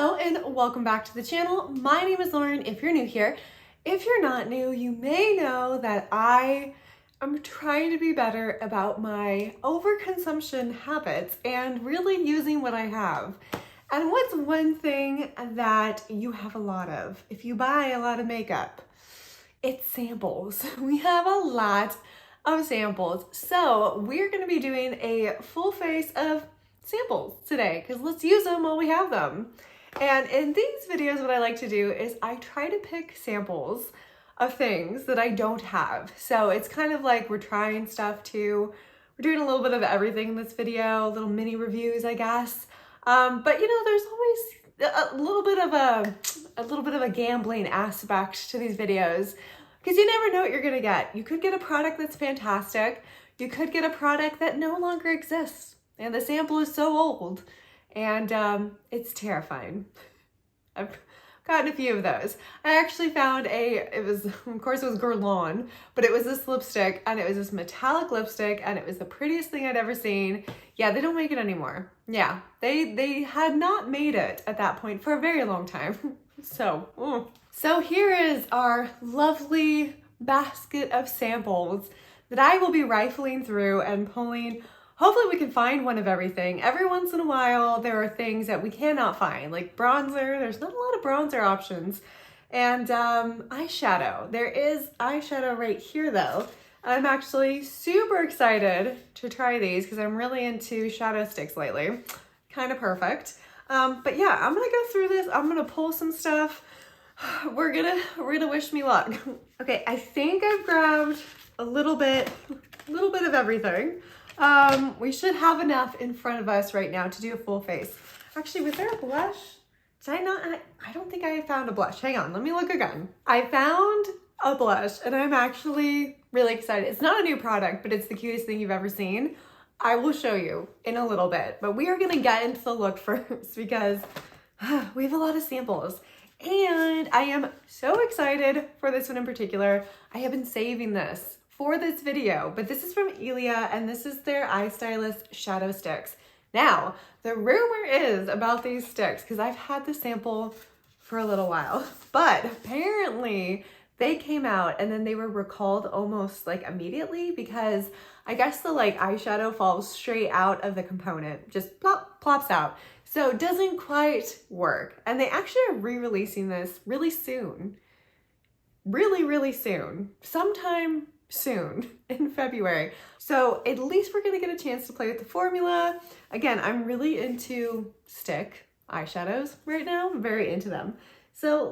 Hello and welcome back to the channel. My name is Lauren if you're new here. If you're not new, you may know that I am trying to be better about my overconsumption habits and really using what I have. And what's one thing that you have a lot of if you buy a lot of makeup? It's samples. We have a lot of samples. So we're going to be doing a full face of samples today because let's use them while we have them. And in these videos, what I like to do is I try to pick samples of things that I don't have. So it's kind of like we're trying stuff too. We're doing a little bit of everything in this video, little mini reviews, I guess. But you know, there's always a little bit of a gambling aspect to these videos because you never know what you're gonna get. You could get a product that's fantastic. You could get a product that no longer exists. And the sample is so old and it's terrifying. I've gotten a few of those. I actually found of course it was Guerlain, but it was this lipstick and it was this metallic lipstick and it was the prettiest thing I'd ever seen. Yeah, they don't make it anymore. Yeah, they had not made it at that point for a very long time. So here is our lovely basket of samples that I will be rifling through and pulling. Hopefully we can find one of everything. Every once in a while, there are things that we cannot find, like bronzer. There's not a lot of bronzer options. And eyeshadow. There is eyeshadow right here though. I'm actually super excited to try these because I'm really into shadow sticks lately. Kind of perfect. But yeah, I'm gonna go through this. I'm gonna pull some stuff. We're gonna wish me luck. Okay, I think I've grabbed a little bit of everything. We should have enough in front of us right now to do a full face. Actually, was there a blush? Did I not? I don't think I found a blush. Hang on, let me look again. I found a blush and I'm actually really excited. It's not a new product, but it's the cutest thing you've ever seen. I will show you in a little bit, but we are gonna get into the look first because we have a lot of samples. And I am so excited for this one in particular. I have been saving this for this video, but this is from Ilia and this is their Eye Stylist Shadow Sticks. Now, the rumor is about these sticks, because I've had the sample for a little while, but apparently they came out and then they were recalled almost like immediately because I guess the like eyeshadow falls straight out of the component, just plops out. So it doesn't quite work. And they actually are re-releasing this really soon. Really soon. Sometime soon in February. So at least we're gonna get a chance to play with the formula. Again, I'm really into stick eyeshadows right now. I'm very into them. So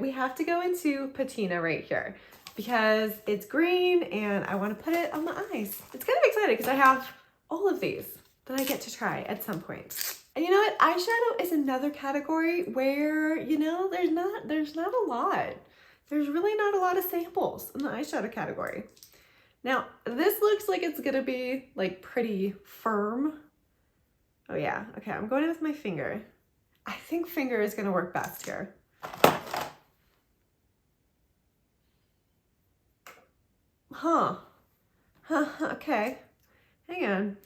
we have to go into patina right here because it's green and I want to put it on my eyes. It's kind of exciting because I have all of these that I get to try at some point. And you know what? Eyeshadow is another category where, you know, there's not a lot. There's really not a lot of samples in the eyeshadow category. Now, this looks like it's gonna be like pretty firm. Oh yeah, okay, I'm going in with my finger. I think finger is gonna work best here. Okay, hang on.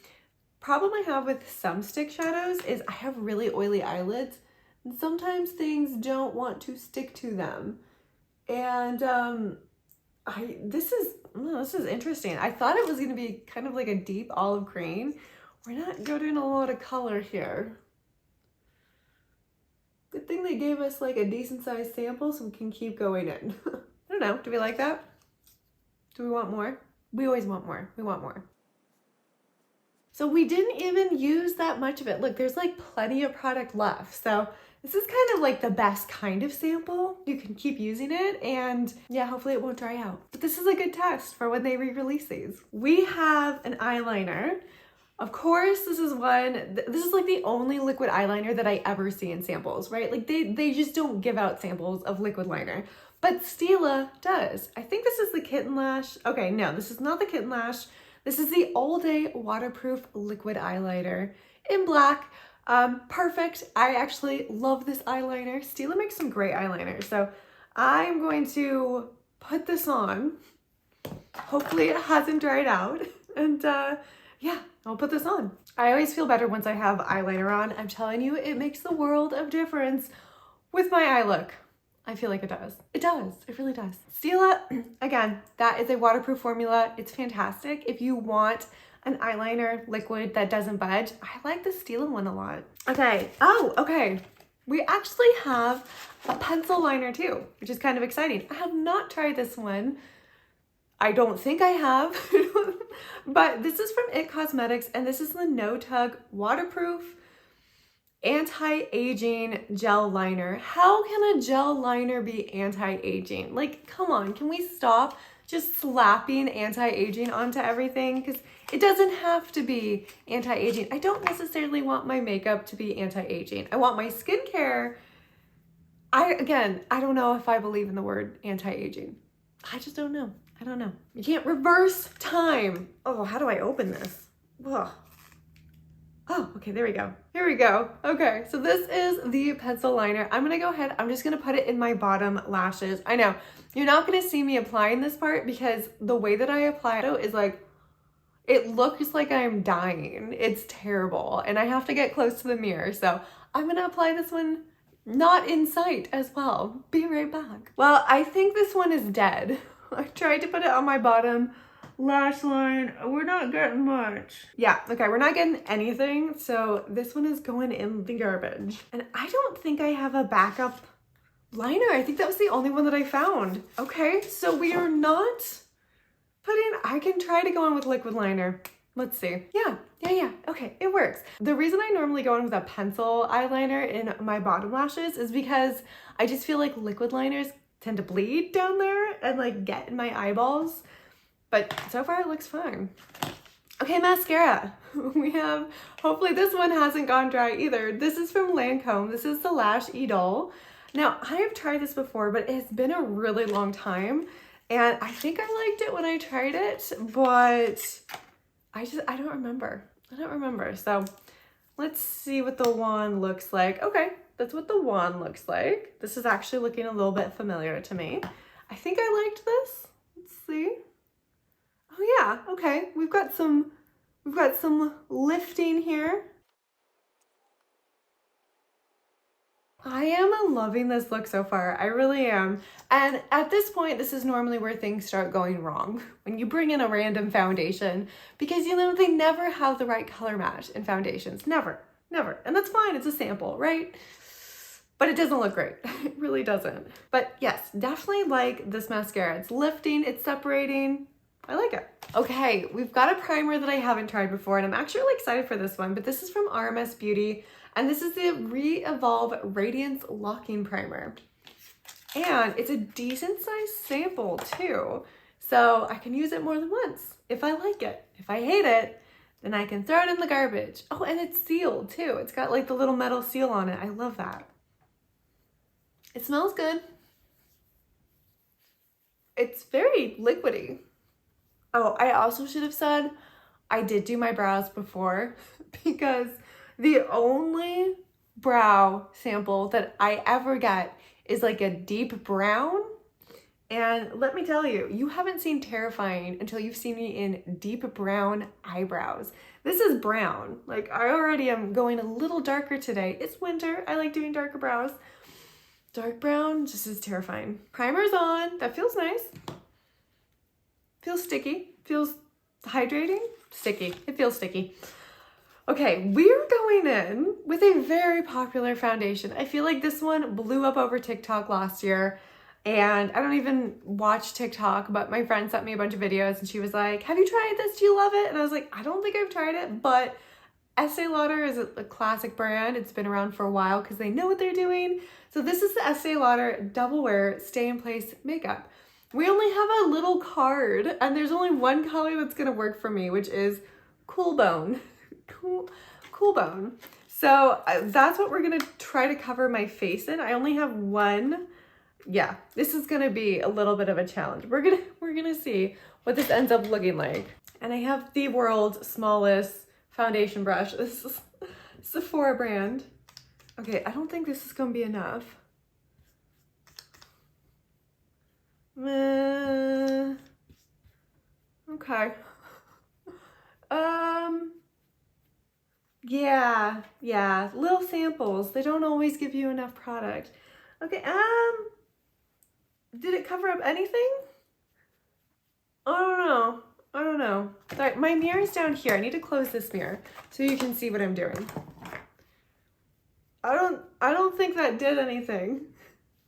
Problem I have with some stick shadows is I have really oily eyelids and sometimes things don't want to stick to them. And this is interesting. I thought it was going to be kind of like a deep olive green. We're not getting a lot of color here. Good thing they gave us like a decent sized sample so we can keep going in. I don't know. Do we like that? Do we want more? We always want more. We want more. So we didn't even use that much of it. Look, there's like plenty of product left. So this is kind of like the best kind of sample. You can keep using it and yeah, hopefully it won't dry out. But this is a good test for when they re-release these. We have an eyeliner. Of course, this is like the only liquid eyeliner that I ever see in samples, right? Like they just don't give out samples of liquid liner, but Stila does. I think this is the Kitten Lash. Okay, no, this is not the Kitten Lash. This is the All Day Waterproof Liquid Eyeliner in black. Perfect. I actually love this eyeliner. Stila makes some great eyeliners. So I'm going to put this on. Hopefully it hasn't dried out. And yeah, I'll put this on. I always feel better once I have eyeliner on. I'm telling you, it makes the world of difference with my eye look. I feel like it does. It does. It really does. Stila, again, that is a waterproof formula. It's fantastic. If you want an eyeliner liquid that doesn't budge, I like the Stila one a lot. Okay. Oh, okay. We actually have a pencil liner too, which is kind of exciting. I have not tried this one. I don't think I have, but this is from It Cosmetics, and this is the No Tug Waterproof Anti-Aging Gel Liner. How can a gel liner be anti-aging? Like, come on, can we stop just slapping anti-aging onto everything? Because it doesn't have to be anti-aging. I don't necessarily want my makeup to be anti-aging. I want my skincare. Again, I don't know if I believe in the word anti-aging. I just don't know. I don't know. You can't reverse time. Oh, how do I open this? Ugh. Oh, okay, there we go. Here we go. Okay, so this is the pencil liner. I'm gonna go ahead, I'm just gonna put it in my bottom lashes. I know, you're not gonna see me applying this part because the way that I apply it is like, it looks like I'm dying. It's terrible, and I have to get close to the mirror, so I'm gonna apply this one not in sight as well. Be right back. Well, I think this one is dead. I tried to put it on my bottom lash line. We're not getting much. Yeah, okay, we're not getting anything. So this one is going in the garbage. And I don't think I have a backup liner. I think that was the only one that I found. Okay, so we are not putting, I can try to go in with liquid liner. Let's see. Yeah. Okay, it works. The reason I normally go in with a pencil eyeliner in my bottom lashes is because I just feel like liquid liners tend to bleed down there and like get in my eyeballs. But so far it looks fine. Okay, mascara. We have, hopefully this one hasn't gone dry either. This is from Lancome. This is the Lash Idol. Now, I have tried this before, but it's been a really long time. And I think I liked it when I tried it, but I don't remember. I don't remember. So let's see what the wand looks like. Okay, that's what the wand looks like. This is actually looking a little bit familiar to me. I think I liked this. Let's see. Oh yeah, okay. We've got some lifting here. I am loving this look so far. I really am. And at this point, this is normally where things start going wrong. When you bring in a random foundation, because you know, they never have the right color match in foundations. Never. And that's fine, it's a sample, right? But it doesn't look great. It really doesn't. But yes, definitely like this mascara. It's lifting, it's separating. I like it. Okay, we've got a primer that I haven't tried before, and I'm actually really excited for this one, but this is from RMS Beauty, and this is the Re-Evolve Radiance Locking Primer. And it's a decent sized sample too, so I can use it more than once if I like it. If I hate it, then I can throw it in the garbage. Oh, and it's sealed too. It's got like the little metal seal on it. I love that. It smells good. It's very liquidy. Oh, I also should have said I did do my brows before because the only brow sample that I ever get is like a deep brown. And let me tell you, you haven't seen terrifying until you've seen me in deep brown eyebrows. This is brown. Like I already am going a little darker today. It's winter. I like doing darker brows. Dark brown just is terrifying. Primer's on. That feels nice. Feels sticky. Feels hydrating. Sticky. It feels sticky. Okay, we're going in with a very popular foundation. I feel like this one blew up over TikTok last year, and I don't even watch TikTok, but my friend sent me a bunch of videos and she was like, have you tried this? Do you love it? And I was like, I don't think I've tried it, but Estee Lauder is a classic brand. It's been around for a while because they know what they're doing. So this is the Estee Lauder Double Wear Stay in Place Makeup. We only have a little card, and there's only one color that's gonna work for me, which is Cool Bone. Cool Bone. So that's what we're gonna try to cover my face in. I only have one. Yeah, this is gonna be a little bit of a challenge. We're gonna see what this ends up looking like. And I have the world's smallest foundation brush. This is Sephora brand. Okay, I don't think this is gonna be enough. Okay. Yeah, yeah, little samples. They don't always give you enough product. Okay, did it cover up anything? I don't know. I don't know. Sorry, my mirror's down here. I need to close this mirror so you can see what I'm doing. I don't think that did anything.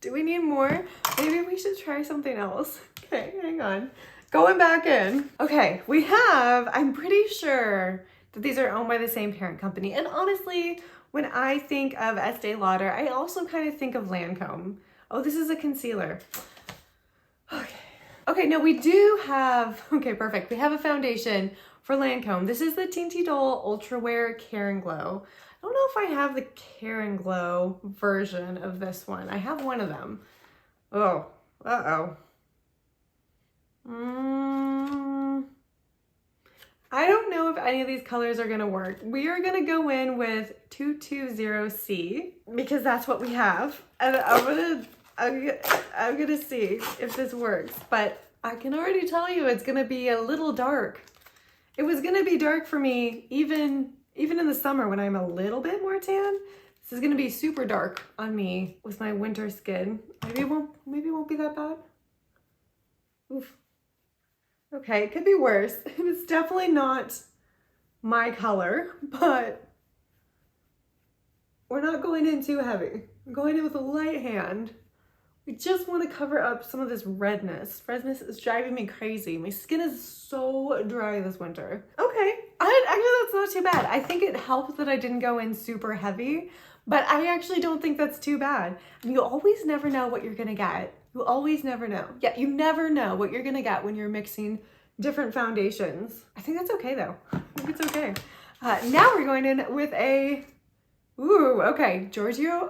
Do we need more? Maybe we should try something else. Okay, hang on. Going back in. Okay, we have, I'm pretty sure that these are owned by the same parent company. And honestly, when I think of Estee Lauder, I also kind of think of Lancome. Oh, this is a concealer. Okay. Okay, no, we do have, okay, perfect. We have a foundation for Lancome. This is the Tinty Doll Ultra Wear Care and Glow. I don't know if I have the Care and Glow version of this one. I have one of them. Oh, uh-oh. I don't know if any of these colors are gonna work. We are gonna go in with 220C because that's what we have. And I'm gonna see if this works, but I can already tell you it's gonna be a little dark. It was gonna be dark for me even in the summer when I'm a little bit more tan. This is gonna be super dark on me with my winter skin. Maybe it won't be that bad. Oof. Okay, it could be worse. It's definitely not my color, but we're not going in too heavy. I'm going in with a light hand. We just want to cover up some of this redness. Redness is driving me crazy. My skin is so dry this winter. Okay, actually that's not too bad. I think it helped that I didn't go in super heavy, but I actually don't think that's too bad. And you always never know what you're gonna get. You always never know. Yeah, you never know what you're gonna get when you're mixing different foundations. I think that's okay though. I think it's okay. Now we're going in with a, ooh, okay, Giorgio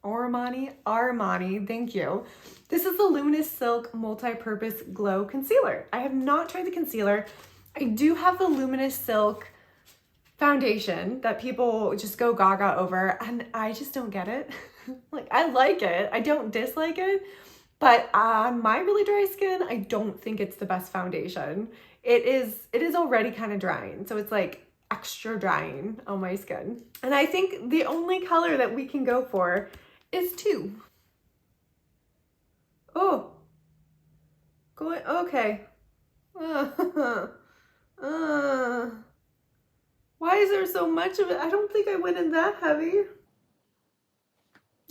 Armani, thank you. This is the Luminous Silk Multi-Purpose Glow Concealer. I have not tried the concealer. I do have the Luminous Silk foundation that people just go gaga over, and I just don't get it. Like, I like it. I don't dislike it, but on my really dry skin, I don't think it's the best foundation. It is already kind of drying, so it's like extra drying on my skin. And I think the only color that we can go for is 2. Oh, okay. Why is there so much of it? I don't think I went in that heavy.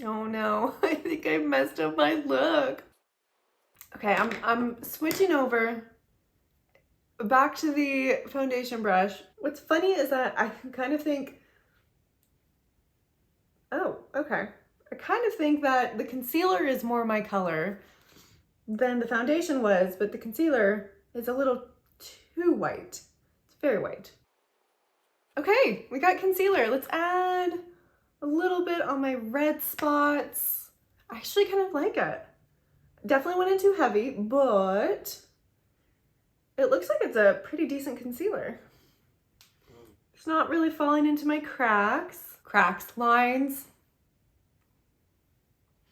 Oh no, I think I messed up my look. Okay, I'm switching over back to the foundation brush. What's funny is that I kind of think, oh, okay. I kind of think that the concealer is more my color than the foundation was, but the concealer is a little too white. It's very white. Okay, we got concealer. Let's add a little bit on my red spots. I actually kind of like it. Definitely went in too heavy, but it looks like it's a pretty decent concealer. It's not really falling into my lines.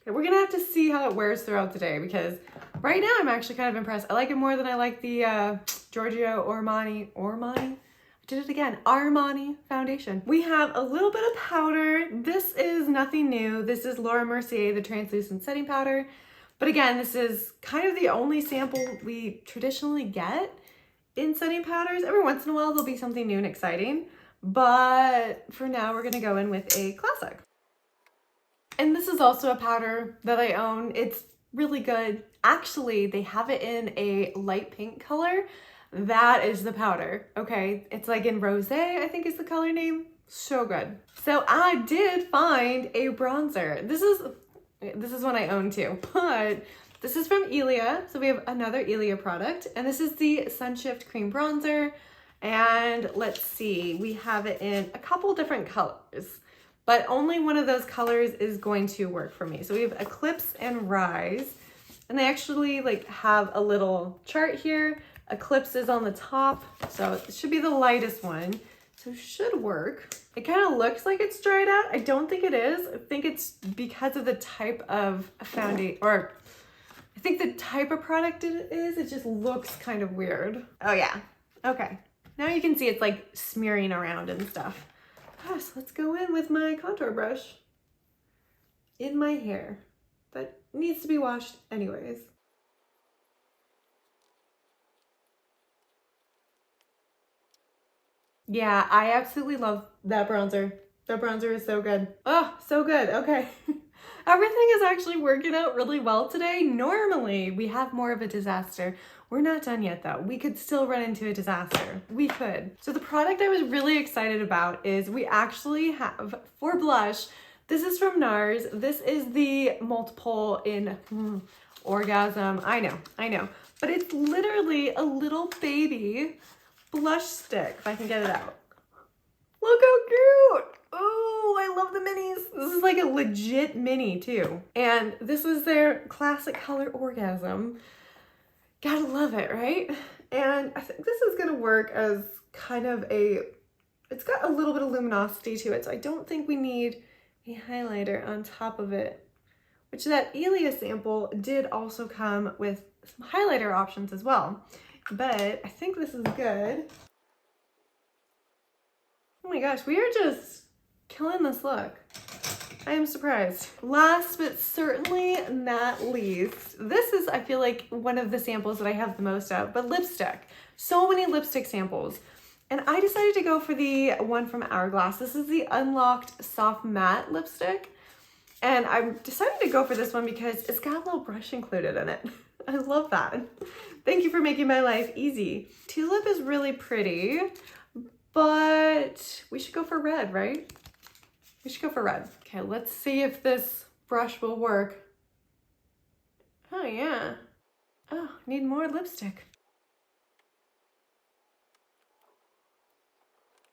Okay, we're gonna have to see how it wears throughout the day because right now I'm actually kind of impressed. I like it more than I like the Giorgio Armani. Did it again, Armani foundation. We have a little bit of powder. This is nothing new. This is Laura Mercier, the translucent setting powder. But again, this is kind of the only sample we traditionally get in setting powders. Every once in a while, there'll be something new and exciting. But for now, we're gonna go in with a classic. And this is also a powder that I own. It's really good. Actually, they have it in a light pink color. That is the powder, okay? It's like in Rosé, I think is the color name. So good. So I did find a bronzer. This is one I own too, but this is from Ilia. So we have another Ilia product, and this is the Sunshift Cream Bronzer. And let's see, we have it in a couple different colors, but only one of those colors is going to work for me. So we have Eclipse and Rise, and they actually like have a little chart here. Eclipse is on the top, so it should be the lightest one. So it should work. It kind of looks like it's dried out. I don't think it is. I think it's because of the type of foundation, or I think the type of product it is. It just looks kind of weird. Oh yeah, okay. Now you can see it's like smearing around and stuff. Gosh, let's go in with my contour brush in my hair that needs to be washed anyways. Yeah, I absolutely love that bronzer. That bronzer is so good. Oh, so good. Okay. Everything is actually working out really well today. Normally, we have more of a disaster. We're not done yet though. We could still run into a disaster. We could. So the product I was really excited about is we actually have, for blush, this is from NARS. This is the multiple in orgasm. I know. But it's literally a little baby blush stick, if I can get it out. Look how cute. Oh, I love the minis. This is like a legit mini too. And this is their classic color orgasm. Gotta love it, right? And I think this is gonna work as kind of it's got a little bit of luminosity to it, so I don't think we need a highlighter on top of it, which that Elia sample did also come with some highlighter options as well. But I think this is good. Oh my gosh, we are just killing this look. I am surprised. Last but certainly not least, this is, I feel like, one of the samples that I have the most of, but lipstick. So many lipstick samples. And I decided to go for the one from Hourglass. This is the Unlocked Soft Matte Lipstick. And I decided to go for this one because it's got a little brush included in it. I love that. Thank you for making my life easy. Tulip is really pretty, but we should go for red, right? We should go for red. Okay, let's see if this brush will work. Oh yeah. Oh, need more lipstick.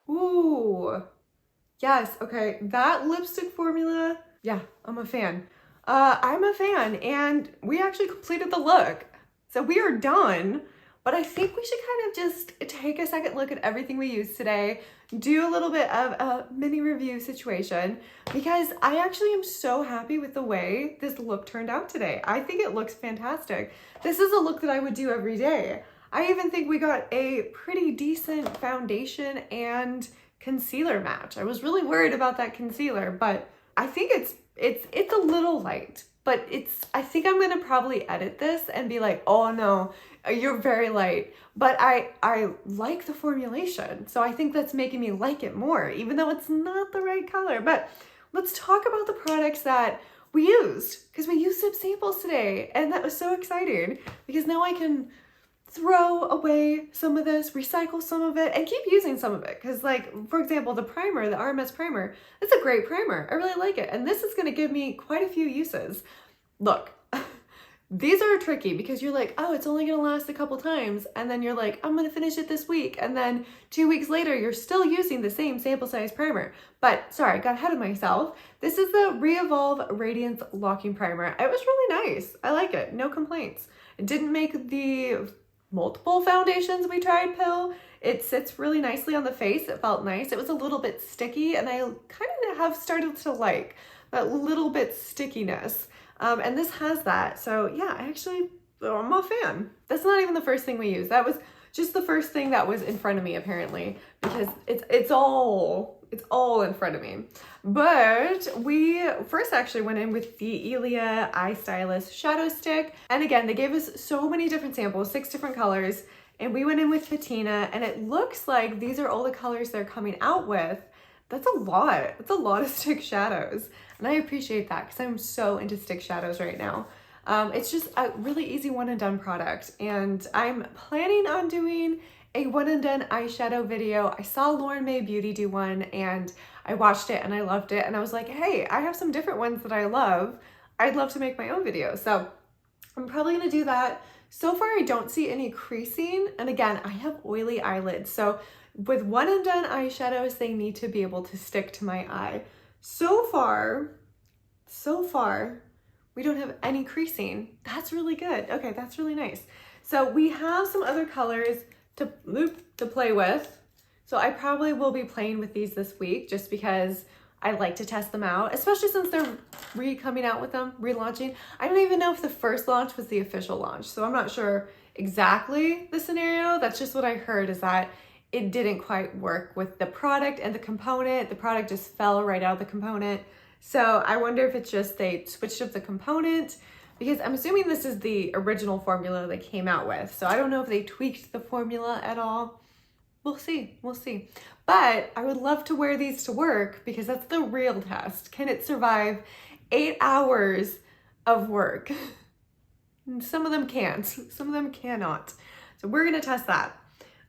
Ooh. Yes, okay, that lipstick formula, yeah, I'm a fan. I'm a fan, and we actually completed the look. So we are done, but I think we should kind of just take a second look at everything we used today, do a little bit of a mini review situation, because I actually am so happy with the way this look turned out today. I think it looks fantastic. This is a look that I would do every day. I even think we got a pretty decent foundation and concealer match. I was really worried about that concealer, but I think it's a little light, but I think I'm gonna probably edit this and be like, oh no, you're very light. But I like the formulation, so I think that's making me like it more, even though it's not the right color. But let's talk about the products that we used, because we used some samples today, and that was so exciting, because now I can throw away some of this, recycle some of it, and keep using some of it. Because like, for example, the primer, the RMS primer, it's a great primer. I really like it. And this is gonna give me quite a few uses. Look, these are tricky because you're like, oh, it's only gonna last a couple times. And then you're like, I'm gonna finish it this week. And then 2 weeks later, you're still using the same sample size primer. But sorry, I got ahead of myself. This is the Re-Evolve Radiance Locking Primer. It was really nice. I like it, no complaints. It didn't make the multiple foundations we tried pill. It sits really nicely on the face. It felt nice. It was a little bit sticky, and I kind of have started to like that little bit stickiness. And this has that. So yeah, I'm a fan. That's not even the first thing we used. That was just the first thing that was in front of me, apparently, because it's all in front of me. But we first actually went in with the Elia Eye Stylist Shadow Stick. And again, they gave us so many different samples, 6 different colors. And we went in with Patina, and it looks like these are all the colors they're coming out with. That's a lot. That's a lot of stick shadows. And I appreciate that because I'm so into stick shadows right now. It's just a really easy one and done product. And I'm planning on doing a one and done eyeshadow video. I saw Lauren Mae Beauty do one, and I watched it and I loved it. And I was like, hey, I have some different ones that I love. I'd love to make my own video. So I'm probably gonna do that. So far, I don't see any creasing. And again, I have oily eyelids. So with one and done eyeshadows, they need to be able to stick to my eye. So far, we don't have any creasing. That's really good. Okay, that's really nice. So we have some other colors to play with. So I probably will be playing with these this week just because I like to test them out, especially since they're coming out with them, relaunching. I don't even know if the first launch was the official launch, so I'm not sure exactly the scenario. That's just what I heard, is that it didn't quite work with the product and the component. The product just fell right out of the component. So I wonder if it's just they switched up the component, because I'm assuming this is the original formula they came out with. So I don't know if they tweaked the formula at all. We'll see, we'll see. But I would love to wear these to work, because that's the real test. Can it survive 8 hours of work? Some of them can't, some of them cannot. So we're gonna test that.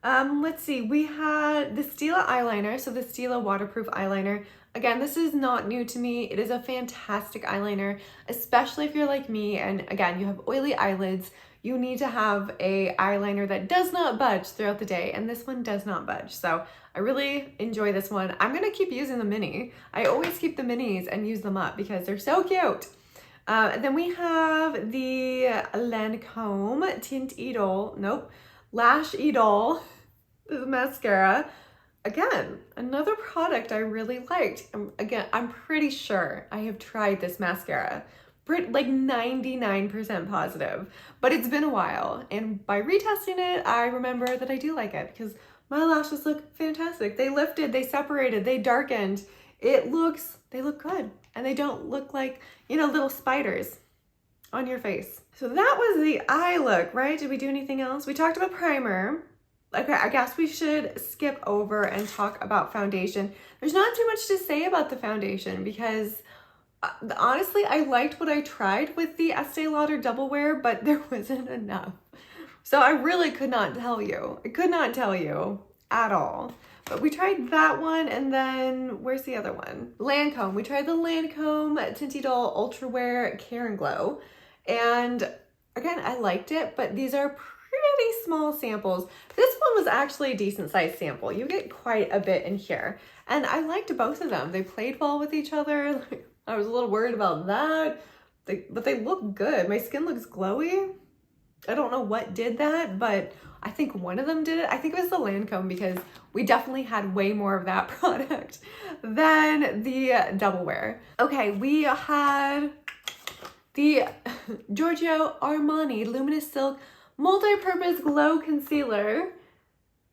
Let's see, we had the Stila eyeliner, so the Stila waterproof eyeliner. Again, this is not new to me. It is a fantastic eyeliner, especially if you're like me and again, you have oily eyelids. You need to have a eyeliner that does not budge throughout the day, and this one does not budge. So I really enjoy this one. I'm gonna keep using the mini. I always keep the minis and use them up because they're so cute. And then we have the Lancome Tint Idol, Lash Idol, this mascara. Again, another product I really liked. Again, I'm pretty sure I have tried this mascara. Like 99% positive, but it's been a while. And by retesting it, I remember that I do like it because my lashes look fantastic. They lifted, they separated, they darkened. They look good. And they don't look like, you know, little spiders on your face. So that was the eye look, right? Did we do anything else? We talked about primer. Okay, I guess we should skip over and talk about foundation. There's not too much to say about the foundation because honestly, I liked what I tried with the Estee Lauder Double Wear, but there wasn't enough. So I really could not tell you. I could not tell you at all. But we tried that one, and then where's the other one? Lancome. We tried the Lancome Tinty Doll Ultra Wear Care and Glow. And again, I liked it, but these are pretty small samples. This one was actually a decent sized sample. You get quite a bit in here. And I liked both of them. They played well with each other. I was a little worried about that, but they look good. My skin looks glowy. I don't know what did that, but I think one of them did it. I think it was the Lancome because we definitely had way more of that product than the Double Wear. Okay, we had the Giorgio Armani Luminous Silk Multi-Purpose Glow Concealer.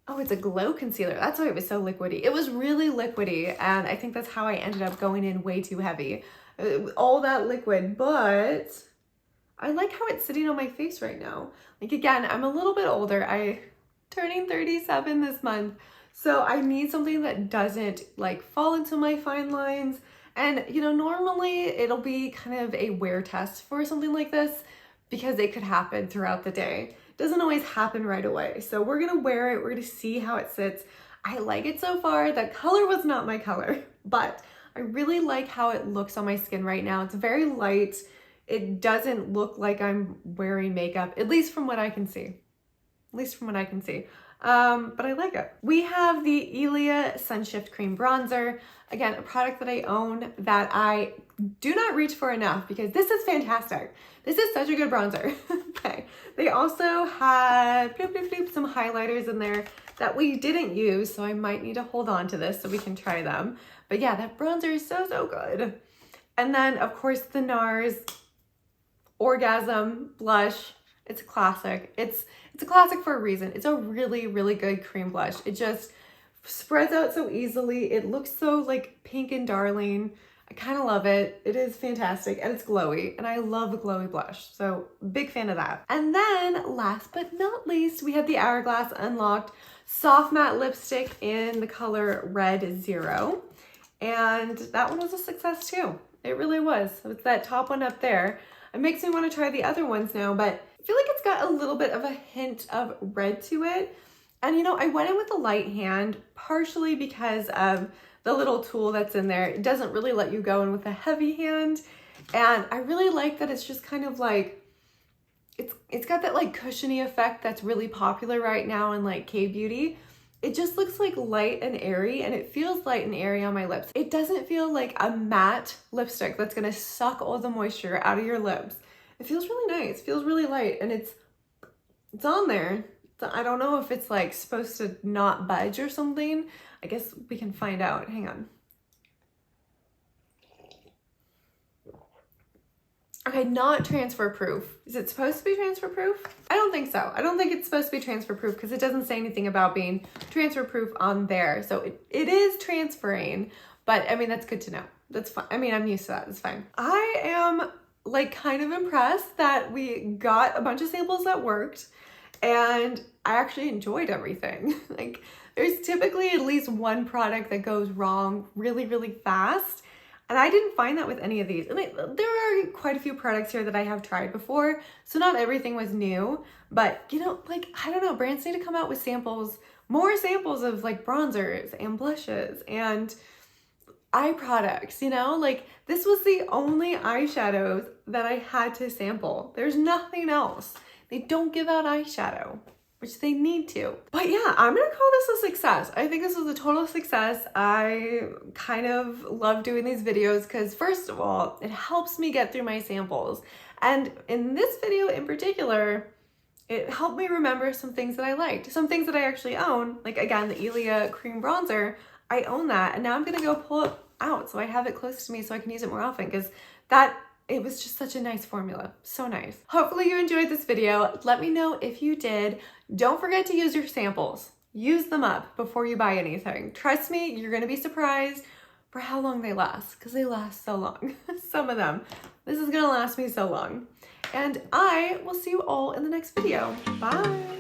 Oh, it's a glow concealer. That's why it was so liquidy. It was really liquidy, and I think that's how I ended up going in way too heavy. All that liquid, but I like how it's sitting on my face right now. Like, again, I'm a little bit older. I'm turning 37 this month, so I need something that doesn't like fall into my fine lines. And, you know, normally it'll be kind of a wear test for something like this because it could happen throughout the day. Doesn't always happen right away. So we're gonna wear it, we're gonna see how it sits. I like it so far. The color was not my color, but I really like how it looks on my skin right now. It's very light. It doesn't look like I'm wearing makeup, at least from what I can see. At least from what I can see. But I like it. We have the Ilia Sunshift Cream Bronzer. Again, a product that I own that I do not reach for enough because this is fantastic. This is such a good bronzer. Okay. They also had some highlighters in there that we didn't use, so I might need to hold on to this so we can try them. But yeah, that bronzer is so, so good. And then, of course, the NARS Orgasm Blush. It's a classic. It's a classic for a reason. It's a really, really good cream blush. It just spreads out so easily. It looks so like pink and darling. I kind of love it. It is fantastic and it's glowy, and I love a glowy blush. So big fan of that. And then last but not least, we have the Hourglass Unlocked Soft Matte Lipstick in the color Red Zero. And that one was a success too. It really was. So it's that top one up there. It makes me want to try the other ones now, but I feel like it's got a little bit of a hint of red to it. And you know, I went in with a light hand partially because of the little tool that's in there. It doesn't really let you go in with a heavy hand. And I really like that it's just kind of like, it's got that like cushiony effect that's really popular right now in like K-beauty. It just looks like light and airy, and it feels light and airy on my lips. It doesn't feel like a matte lipstick that's gonna suck all the moisture out of your lips. It feels really nice, feels really light, and it's on there. So I don't know if it's like supposed to not budge or something. I guess we can find out. Hang on. Okay, not transfer proof. Is it supposed to be transfer proof? I don't think so. I don't think it's supposed to be transfer proof because it doesn't say anything about being transfer proof on there. So it is transferring, but I mean, that's good to know. That's fine. I mean, I'm used to that. It's fine. I am like kind of impressed that we got a bunch of samples that worked and I actually enjoyed everything. Like there's typically at least one product that goes wrong really, really fast. And I didn't find that with any of these. And there are quite a few products here that I have tried before, so not everything was new, but you know, like, I don't know, brands need to come out with samples, more samples of like bronzers and blushes and eye products, you know? Like this was the only eyeshadows that I had to sample. There's nothing else. They don't give out eyeshadow, which they need to. But yeah, I'm gonna call this a success. I think this was a total success. I kind of love doing these videos because first of all, it helps me get through my samples. And in this video in particular, it helped me remember some things that I liked, some things that I actually own. Like again, the Ilia cream bronzer, I own that. And now I'm gonna go pull it out so I have it close to me so I can use it more often because it was just such a nice formula. So nice. Hopefully you enjoyed this video. Let me know if you did. Don't forget to use your samples. Use them up before you buy anything. Trust me, you're gonna be surprised for how long they last because they last so long. Some of them. This is gonna last me so long. And I will see you all in the next video. Bye.